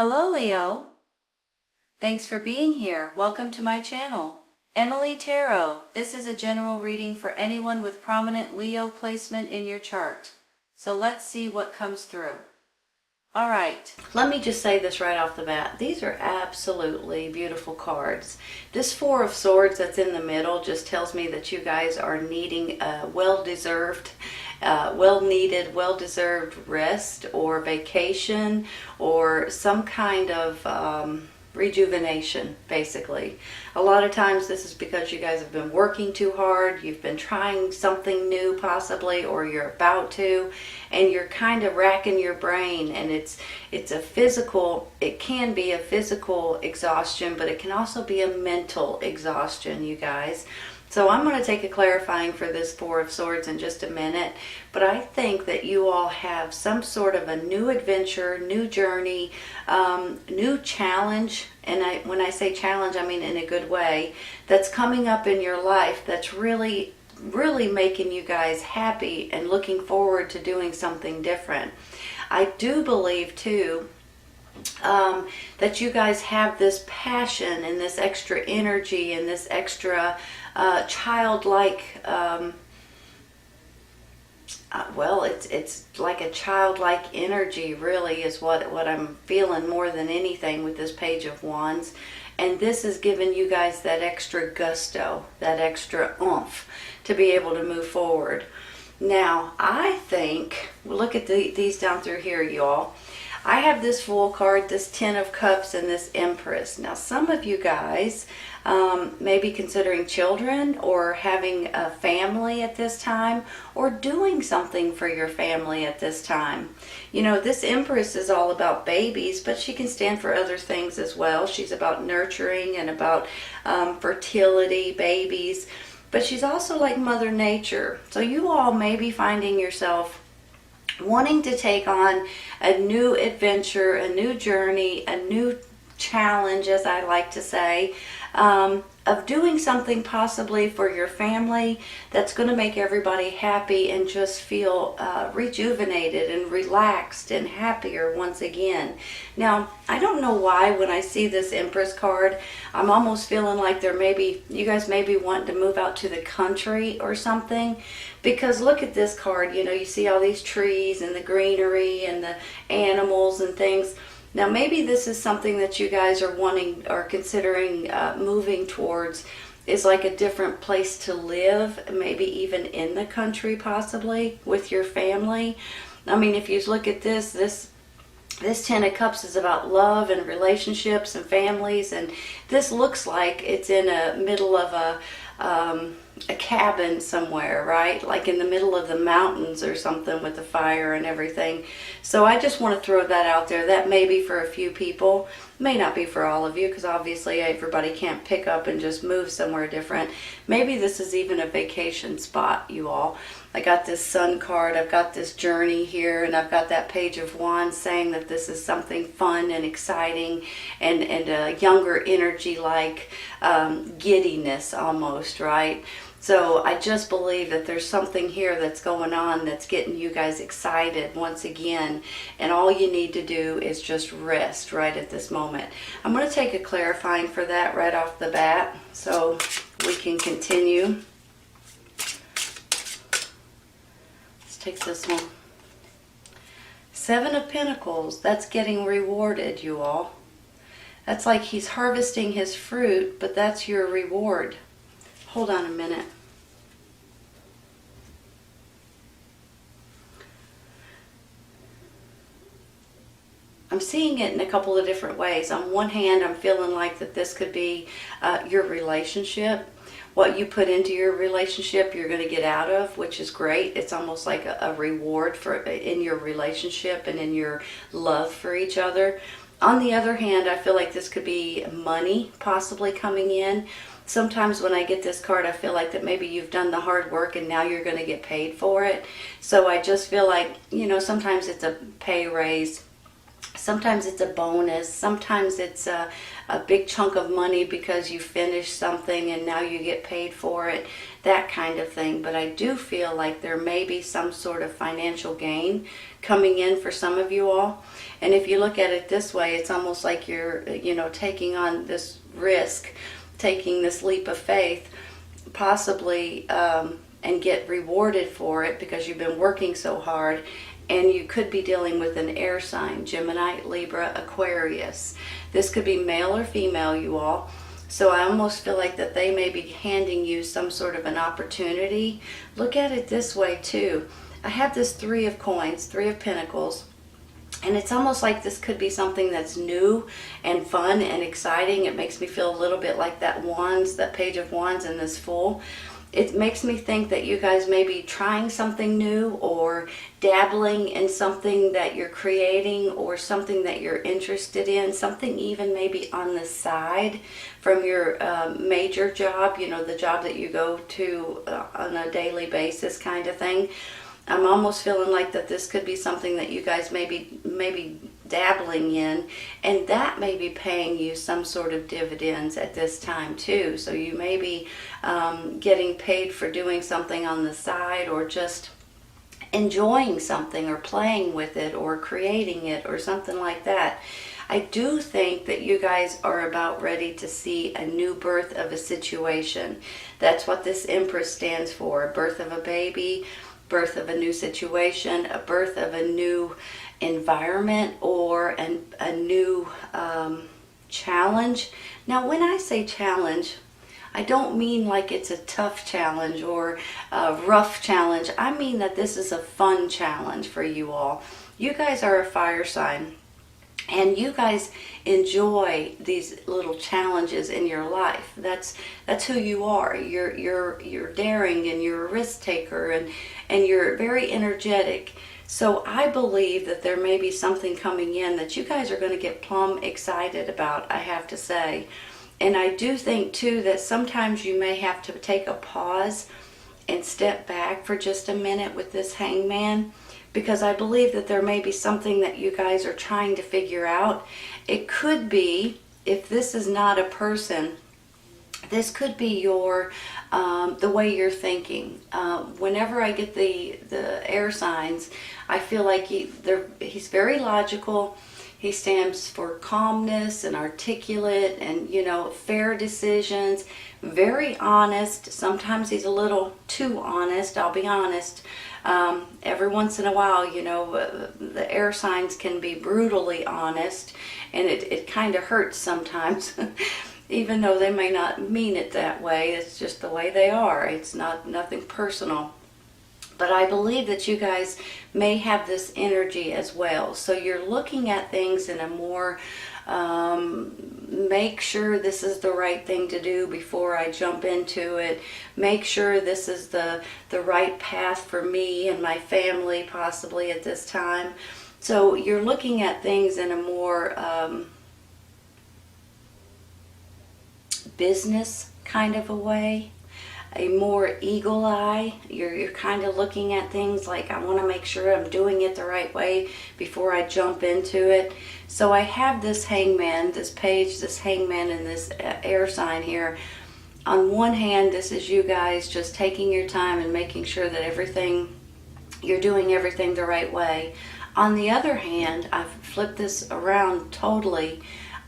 Hello, Leo. Thanks for being here. Welcome to my channel. Emily Tarot. This is a general reading for anyone with prominent Leo placement in your chart. So let's see what comes through. All right, let me just say this right off the bat. These are absolutely beautiful cards. This Four of Swords that's in the middle just tells me that you guys are needing a well-deserved, well-deserved rest or vacation or some kind of rejuvenation, basically. A lot of times this is because you guys have been working too hard, you've been trying something new possibly, or you're about to, and you're kind of racking your brain, and it can be a physical exhaustion, but it can also be a mental exhaustion, you guys. So I'm going to take a clarifying for this Four of Swords in just a minute, but I think that you all have some sort of a new adventure, new journey, new challenge, and when I say challenge, I mean in a good way, that's coming up in your life that's really making you guys happy and looking forward to doing something different. I do believe too that you guys have this passion and this extra energy and this extra childlike, well, it's like a childlike energy really is what I'm feeling more than anything with this Page of Wands. And this is giving you guys that extra gusto, that extra oomph to be able to move forward. Now, I think, look at these down through here, y'all. I have this Fool card, this Ten of Cups, and this Empress. Now, some of you guys may be considering children or having a family at this time or doing something for your family at this time. You know, this Empress is all about babies, but she can stand for other things as well. She's about nurturing and about fertility, babies, but she's also like Mother Nature. So you all may be finding yourself wanting to take on a new adventure, a new journey, a new challenge, as I like to say, of doing something possibly for your family that's going to make everybody happy and just feel rejuvenated and relaxed and happier once again. Now, I don't know why when I see this Empress card, I'm almost feeling like you guys may be wanting to move out to the country or something, because look at this card. You know, you see all these trees and the greenery and the animals and things. Now, maybe this is something that you guys are wanting or considering moving towards, is like a different place to live, maybe even in the country possibly with your family. I mean, if you look at this Ten of Cups is about love and relationships and families, and this looks like it's in a middle of a cabin somewhere, right? Like in the middle of the mountains or something with the fire and everything. So I just want to throw that out there. That may be for a few people, may not be for all of you, because obviously everybody can't pick up and just move somewhere different. Maybe this is even a vacation spot, you all. I got this Sun card, I've got this journey here, and I've got that Page of Wands saying that this is something fun and exciting and a younger energy, like giddiness almost, right? So I just believe that there's something here that's going on that's getting you guys excited once again, and all you need to do is just rest right at this moment. I'm going to take a clarifying for that right off the bat so we can continue. Let's take this one. Seven of Pentacles, that's getting rewarded, you all. That's like he's harvesting his fruit, but that's your reward. Hold on a minute. I'm seeing it in a couple of different ways. On one hand, I'm feeling like that this could be your relationship. What you put into your relationship, you're going to get out of, which is great. It's almost like a reward in your relationship and in your love for each other. On the other hand, I feel like this could be money possibly coming in. Sometimes when I get this card, I feel like that maybe you've done the hard work and now you're going to get paid for it. So I just feel like, you know, sometimes it's a pay raise. Sometimes it's a bonus. Sometimes it's a big chunk of money because you finished something and now you get paid for it, that kind of thing. But I do feel like there may be some sort of financial gain coming in for some of you all. And if you look at it this way, it's almost like you're, taking on this risk, taking this leap of faith, possibly, and get rewarded for it because you've been working so hard. And you could be dealing with an air sign, Gemini, Libra, Aquarius. This could be male or female, you all. So I almost feel like that they may be handing you some sort of an opportunity. Look at it this way too. I have this 3 of coins, 3 of pentacles. And it's almost like this could be something that's new and fun and exciting. It makes me feel a little bit like that wands, that page of wands in this Fool. It makes me think that you guys may be trying something new or dabbling in something that you're creating or something that you're interested in, something even maybe on the side from your major job, the job that you go to on a daily basis kind of thing. I'm almost feeling like that this could be something that you guys maybe dabbling in, and that may be paying you some sort of dividends at this time too. So you may be getting paid for doing something on the side, or just enjoying something or playing with it or creating it or something like that. I do think that you guys are about ready to see a new birth of a situation. That's what this Empress stands for, a birth of a baby, birth of a new situation, a birth of a new environment, or a new challenge. Now, when I say challenge, I don't mean like it's a tough challenge or a rough challenge. I mean that this is a fun challenge for you all. You guys are a fire sign, and you guys enjoy these little challenges in your life. That's who you are. You're daring, and you're a risk taker, and you're very energetic. So I believe that there may be something coming in that you guys are going to get plumb excited about, I have to say. And I do think too that sometimes you may have to take a pause and step back for just a minute with this Hangman, because I believe that there may be something that you guys are trying to figure out. It could be, if this is not a person, this could be your the way you're thinking. Whenever I get the air signs, I feel like he's very logical. He stands for calmness and articulate and, fair decisions, very honest. Sometimes he's a little too honest, I'll be honest. Every once in a while, the air signs can be brutally honest, and it kind of hurts sometimes. Even though they may not mean it that way, it's just the way they are. It's nothing personal. But I believe that you guys may have this energy as well. So you're looking at things in a more, make sure this is the right thing to do before I jump into it. Make sure this is the right path for me and my family possibly at this time. So you're looking at things in a more business kind of a way, a more eagle eye. You're kind of looking at things like, I want to make sure I'm doing it the right way before I jump into it. So I have this Hangman, this page, this Hangman, and this air sign here. On one hand, this is you guys just taking your time and making sure that you're doing everything the right way. On the other hand, I've flipped this around totally.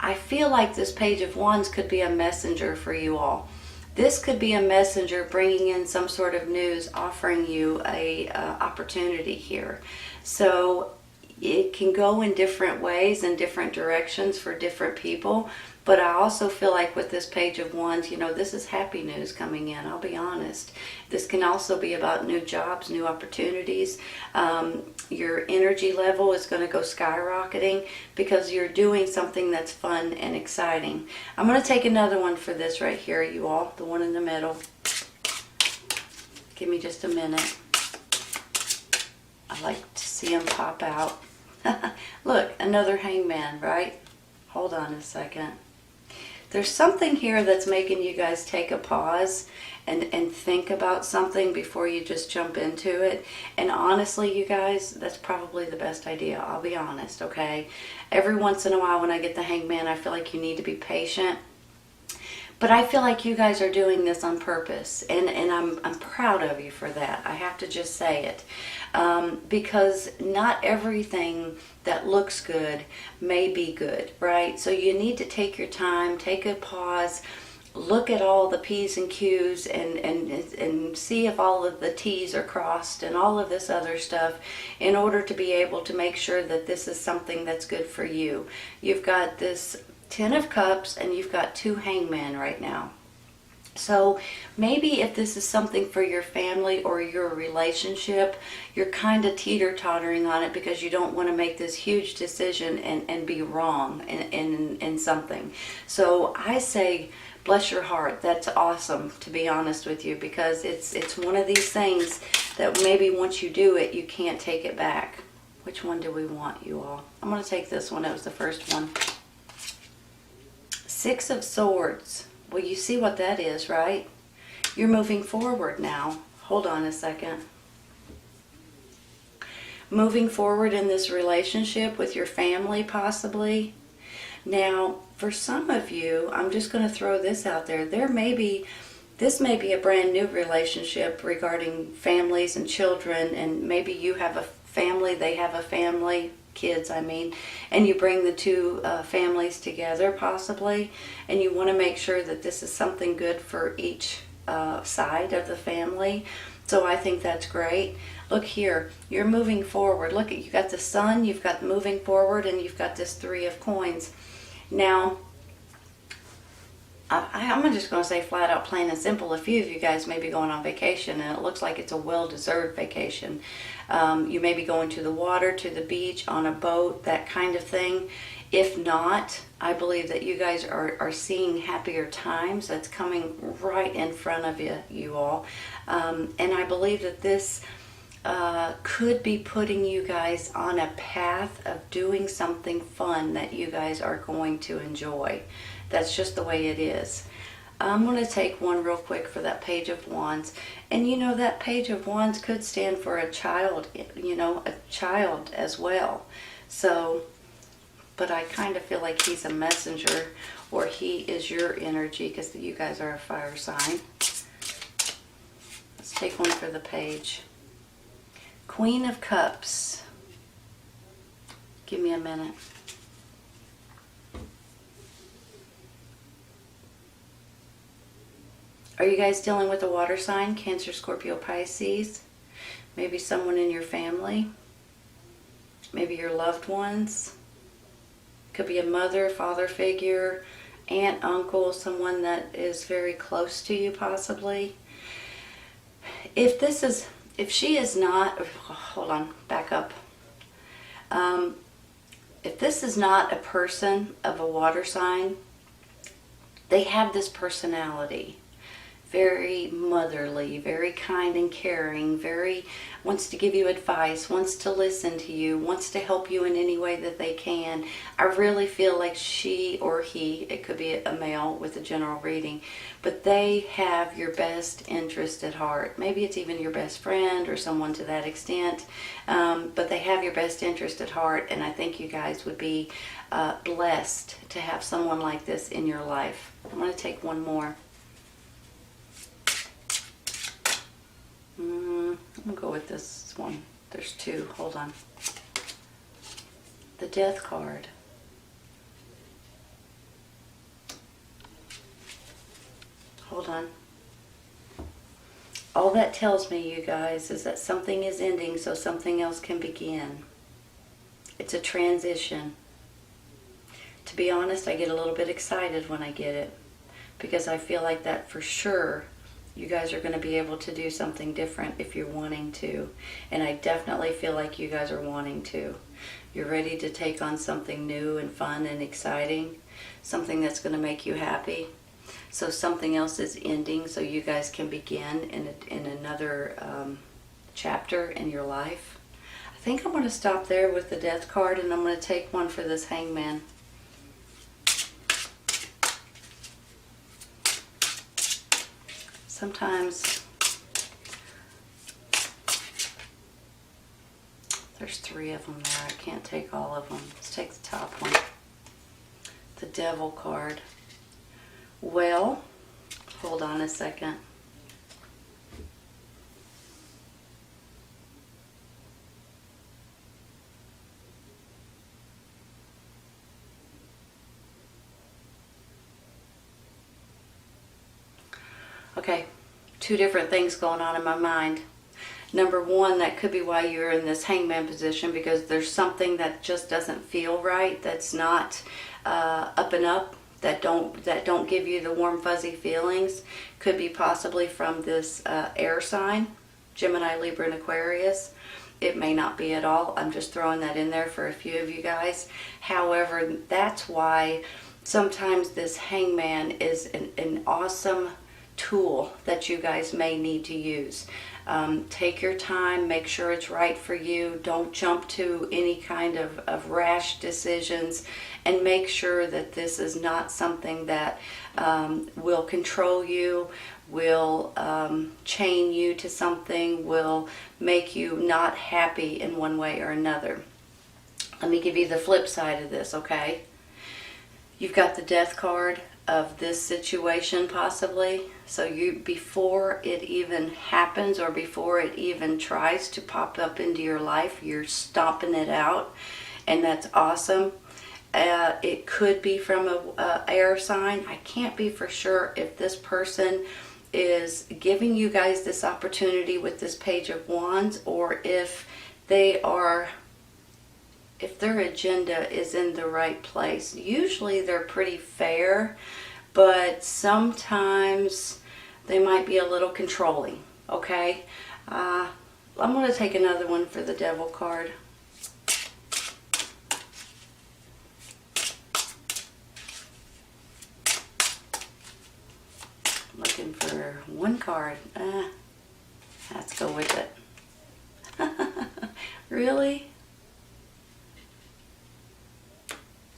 I feel like this Page of Wands could be a messenger for you all. This could be a messenger bringing in some sort of news, offering you a opportunity here. So it can go in different ways and different directions for different people. But I also feel like with this Page of Wands, this is happy news coming in, I'll be honest. This can also be about new jobs, new opportunities. Your energy level is going to go skyrocketing because you're doing something that's fun and exciting. I'm going to take another one for this right here, you all, the one in the middle. Give me just a minute. I like to see them pop out. Look, another Hangman, right? Hold on a second. There's something here that's making you guys take a pause and think about something before you just jump into it. And honestly, you guys, that's probably the best idea. I'll be honest, okay? Every once in a while when I get the Hangman, I feel like you need to be patient. But I feel like you guys are doing this on purpose, and I'm proud of you for that. I have to just say it. Because not everything that looks good may be good, right? So you need to take your time, take a pause, look at all the P's and Q's and see if all of the T's are crossed and all of this other stuff in order to be able to make sure that this is something that's good for you. You've got this 10 of Cups and you've got 2 Hangmen right now. So maybe if this is something for your family or your relationship, you're kind of teeter-tottering on it because you don't want to make this huge decision and be wrong in something. So I say, bless your heart. That's awesome, to be honest with you, because it's one of these things that maybe once you do it, you can't take it back. Which one do we want, you all? I'm going to take this one. It was the first one. 6 of Swords. Well, you see what that is, right? You're moving forward now. Hold on a second. Moving forward in this relationship with your family, possibly. Now, for some of you, I'm just going to throw this out there. This may be a brand new relationship regarding families and children, and maybe you have a family, they have a family, kids I mean, and you bring the 2 families together possibly, and you want to make sure that this is something good for each side of the family. So I think that's great. Look here, you're moving forward. Look, you got the Sun, you've got moving forward, and you've got this 3 of Coins. Now, I'm just going to say flat out, plain and simple, a few of you guys may be going on vacation, and it looks like it's a well-deserved vacation. You may be going to the water, to the beach, on a boat, that kind of thing. If not, I believe that you guys are seeing happier times. That's coming right in front of you all. And I believe that this could be putting you guys on a path of doing something fun that you guys are going to enjoy. That's just the way it is. I'm going to take one real quick for that Page of Wands. And you know, that Page of Wands could stand for a child, you know, a child as well. So, but I kind of feel like he's a messenger, or he is your energy, because you guys are a fire sign. Let's take one for the Page. Queen of Cups. Give me a minute. Are you guys dealing with a water sign? Cancer, Scorpio, Pisces? Maybe someone in your family? Maybe your loved ones? Could be a mother, father figure, aunt, uncle, someone that is very close to you possibly. If she is not, hold on, back up. If this is not a person of a water sign, they have this personality. Very motherly, very kind and caring, very wants to give you advice, wants to listen to you, wants to help you in any way that they can. I really feel like she or he, it could be a male with a general reading, but they have your best interest at heart. Maybe it's even your best friend or someone to that extent, but they have your best interest at heart, and I think you guys would be blessed to have someone like this in your life. I'm going to take one more. I'm going to go with this one. There's 2. Hold on. The Death card. Hold on. All that tells me, you guys, is that something is ending so something else can begin. It's a transition. To be honest, I get a little bit excited when I get it, because I feel like that for sure you guys are going to be able to do something different if you're wanting to. And I definitely feel like you guys are wanting to. You're ready to take on something new and fun and exciting. Something that's going to make you happy. So something else is ending so you guys can begin in another chapter in your life. I think I'm going to stop there with the Death card, and I'm going to take one for this Hangman. sometimes there's 3 of them there. I can't take all of them. Let's take the top one. The Devil card. Well, hold on a second. Okay, 2 different things going on in my mind. Number 1, that could be why you're in this hangman position, because there's something that just doesn't feel right, that's not up and up, that don't give you the warm fuzzy feelings. Could be possibly from this air sign, Gemini, Libra, and Aquarius. It may not be at all. I'm just throwing that in there for a few of you guys. However, that's why sometimes this hangman is an awesome tool that you guys may need to use. Take your time, make sure it's right for you. Don't jump to any kind of rash decisions, and make sure that this is not something that will control you, will chain you to something, will make you not happy in one way or another. Let me give you the flip side of this, okay? You've got the Death card of this situation possibly. So before it even happens, or before it even tries to pop up into your life, you're stomping it out, and that's awesome. It could be from a air sign. I can't be for sure if this person is giving you guys this opportunity with this Page of Wands, or if their agenda is in the right place. Usually they're pretty fair, but sometimes they might be a little controlling, okay? I'm going to take another one for the Devil card. Looking for one card. Let's go with it. Really?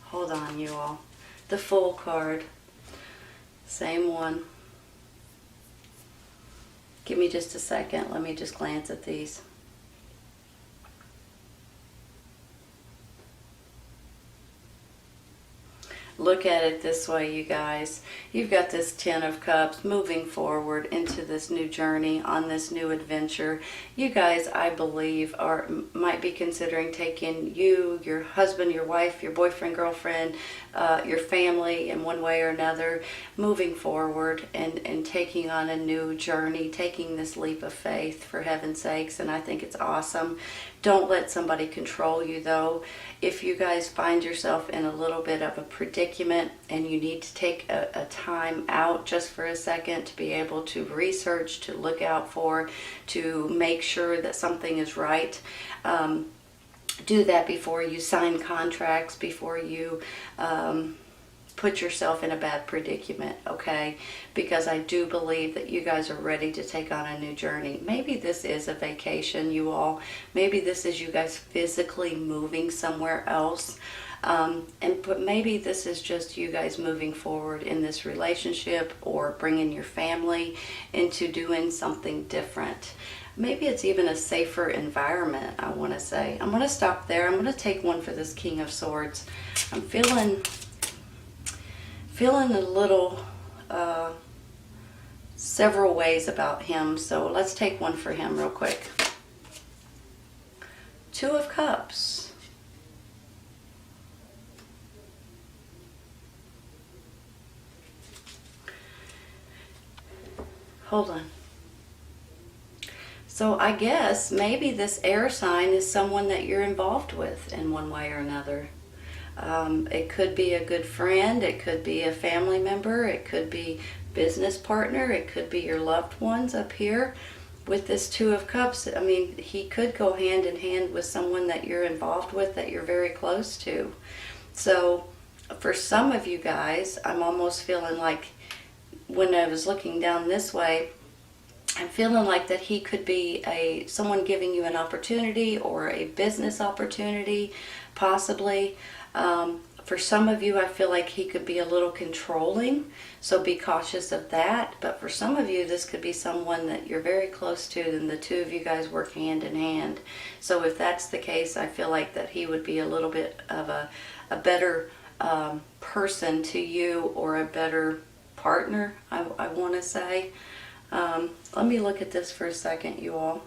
Hold on, you all. The Fool card. Same one. Give me just a second. Let me just glance at these. Look at it this way, you guys. You've got this 10 of Cups moving forward into this new journey, on this new adventure. You guys, I believe, might be considering taking you, your husband, your wife, your boyfriend, girlfriend, your family in one way or another, moving forward and taking on a new journey, taking this leap of faith, for heaven's sakes, and I think it's awesome. Don't let somebody control you, though. If you guys find yourself in a little bit of a predicament and you need to take a time out just for a second to be able to research, to look out for, to make sure that something is right, do that before you sign contracts, before you put yourself in a bad predicament, okay? Because I do believe that you guys are ready to take on a new journey. Maybe this is a vacation, you all. Maybe this is you guys physically moving somewhere else. But maybe this is just you guys moving forward in this relationship, or bringing your family into doing something different. Maybe it's even a safer environment, I want to say. I'm going to stop there. I'm going to take one for this King of Swords. I'm feeling a little several ways about him, so let's take one for him real quick. 2 of Cups. Hold on. So I guess maybe this air sign is someone that you're involved with in one way or another. It could be a good friend, it could be a family member, it could be business partner, it could be your loved ones up here. With this 2 of Cups, I mean, he could go hand in hand with someone that you're involved with, that you're very close to. So for some of you guys, I'm almost feeling like, when I was looking down this way, I'm feeling like that he could be someone giving you an opportunity, or a business opportunity, possibly. For some of you, I feel like he could be a little controlling, so be cautious of that. But for some of you, this could be someone that you're very close to, and the two of you guys work hand in hand. So if that's the case, I feel like that he would be a little bit of a better person to you, or a better partner, I want to say. Let me look at this for a second, you all.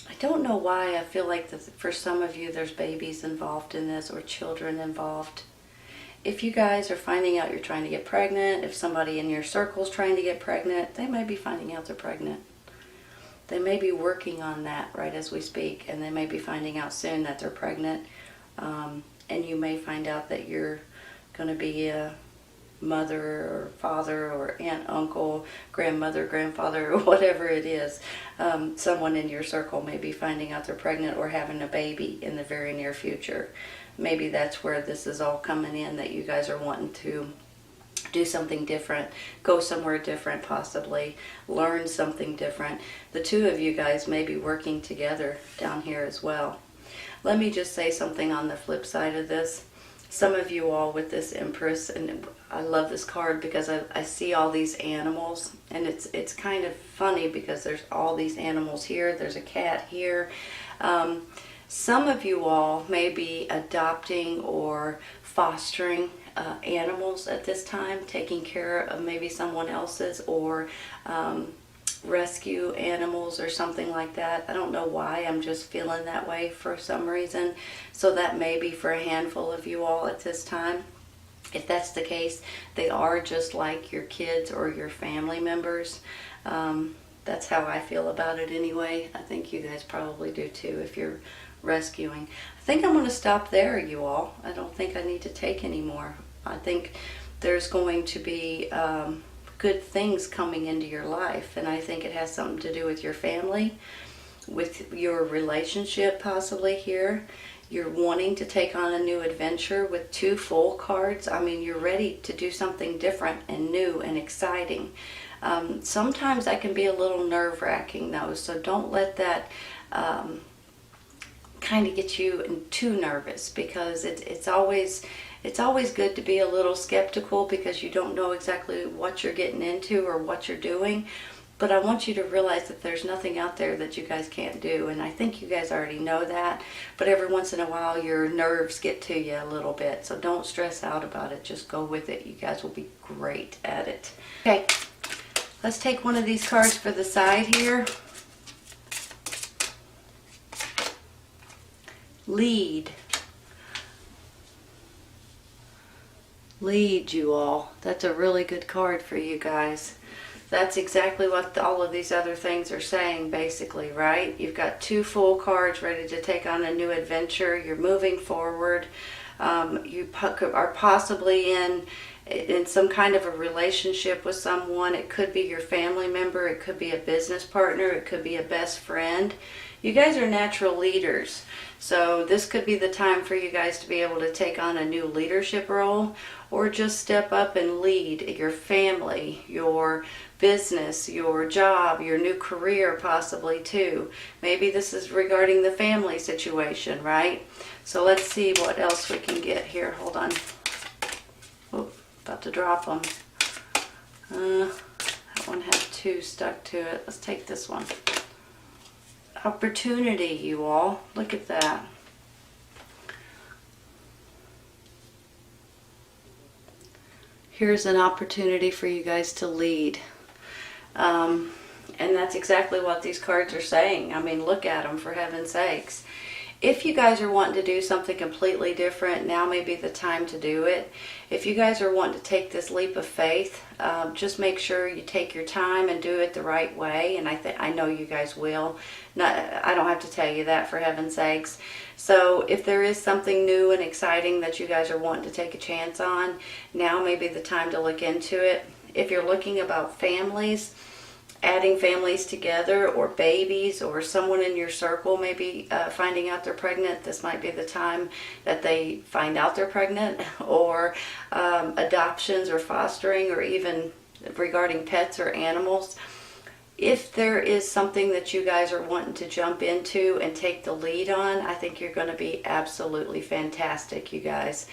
I don't know why I feel like that for some of you there's babies involved in this, or children involved. If you guys are finding out you're trying to get pregnant, if somebody in your circle is trying to get pregnant, they may be finding out they're pregnant. They may be working on that right as we speak, and they may be finding out soon that they're pregnant. And you may find out that you're going to be a mother or father or aunt, uncle, grandmother, grandfather, or whatever it is. Someone in your circle may be finding out they're pregnant or having a baby in the very near future. Maybe that's where this is all coming in, that you guys are wanting to do something different, go somewhere different, possibly learn something different. The two of you guys may be working together down here as well. Let me just say something on the flip side of this. Some of you all with this Empress, and I love this card because I see all these animals, and it's kind of funny because there's all these animals here. There's a cat here. Some of you all may be adopting or fostering animals at this time, taking care of maybe someone else's, or rescue animals or something like that. I don't know why, I'm just feeling that way for some reason. So that may be for a handful of you all at this time. If that's the case, they are just like your kids or your family members. That's how I feel about it anyway. I think you guys probably do too if you're rescuing. I think I'm going to stop there, you all. I don't think I need to take any more. I think there's going to be good things coming into your life, and I think it has something to do with your family, with your relationship possibly here. You're wanting to take on a new adventure with two full cards. I mean, you're ready to do something different and new and exciting. Sometimes that can be a little nerve-wracking though, so don't let that kind of get you too nervous, because it's always good to be a little skeptical, because you don't know exactly what you're getting into or what you're doing. But I want you to realize that there's nothing out there that you guys can't do, and I think you guys already know that. But every once in a while your nerves get to you a little bit, so don't stress out about it. Just go with it. You guys will be great at it. Okay, let's take one of these cards for the side here. Lead. Lead, you all. That's a really good card for you guys. That's exactly what all of these other things are saying, basically, right? You've got two full cards ready to take on a new adventure. You're moving forward. You are possibly in some kind of a relationship with someone. It could be your family member. It could be a business partner. It could be a best friend. You guys are natural leaders. So this could be the time for you guys to be able to take on a new leadership role, or just step up and lead your family, your business, your job, your new career possibly too. Maybe this is regarding the family situation, right? So let's see what else we can get here. Hold on. Oh, about to drop them. That one had two stuck to it. Let's take this one. Opportunity, you all. Look at that. Here's an opportunity for you guys to lead. And that's exactly what these cards are saying. I mean, look at them, for heaven's sakes. If you guys are wanting to do something completely different, now may be the time to do it. If you guys are wanting to take this leap of faith, just make sure you take your time and do it the right way. And I know you guys will. I don't have to tell you that, for heaven's sakes. So if there is something new and exciting that you guys are wanting to take a chance on, now may be the time to look into it. If you're looking about families, adding families together, or babies, or someone in your circle maybe finding out they're pregnant, this might be the time that they find out they're pregnant, or adoptions or fostering, or even regarding pets or animals. if there is something that you guys are wanting to jump into and take the lead on, I think you're going to be absolutely fantastic, you guys.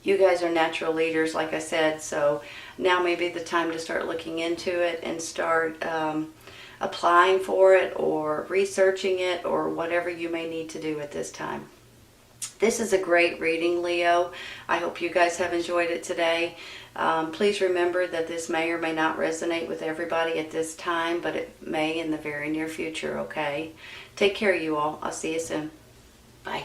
You guys are natural leaders, like I said, so now may be the time to start looking into it and start applying for it or researching it or whatever you may need to do at this time. This is a great reading, Leo. I hope you guys have enjoyed it today. Please remember that this may or may not resonate with everybody at this time, but it may in the very near future, okay? Take care, you all. I'll see you soon. Bye.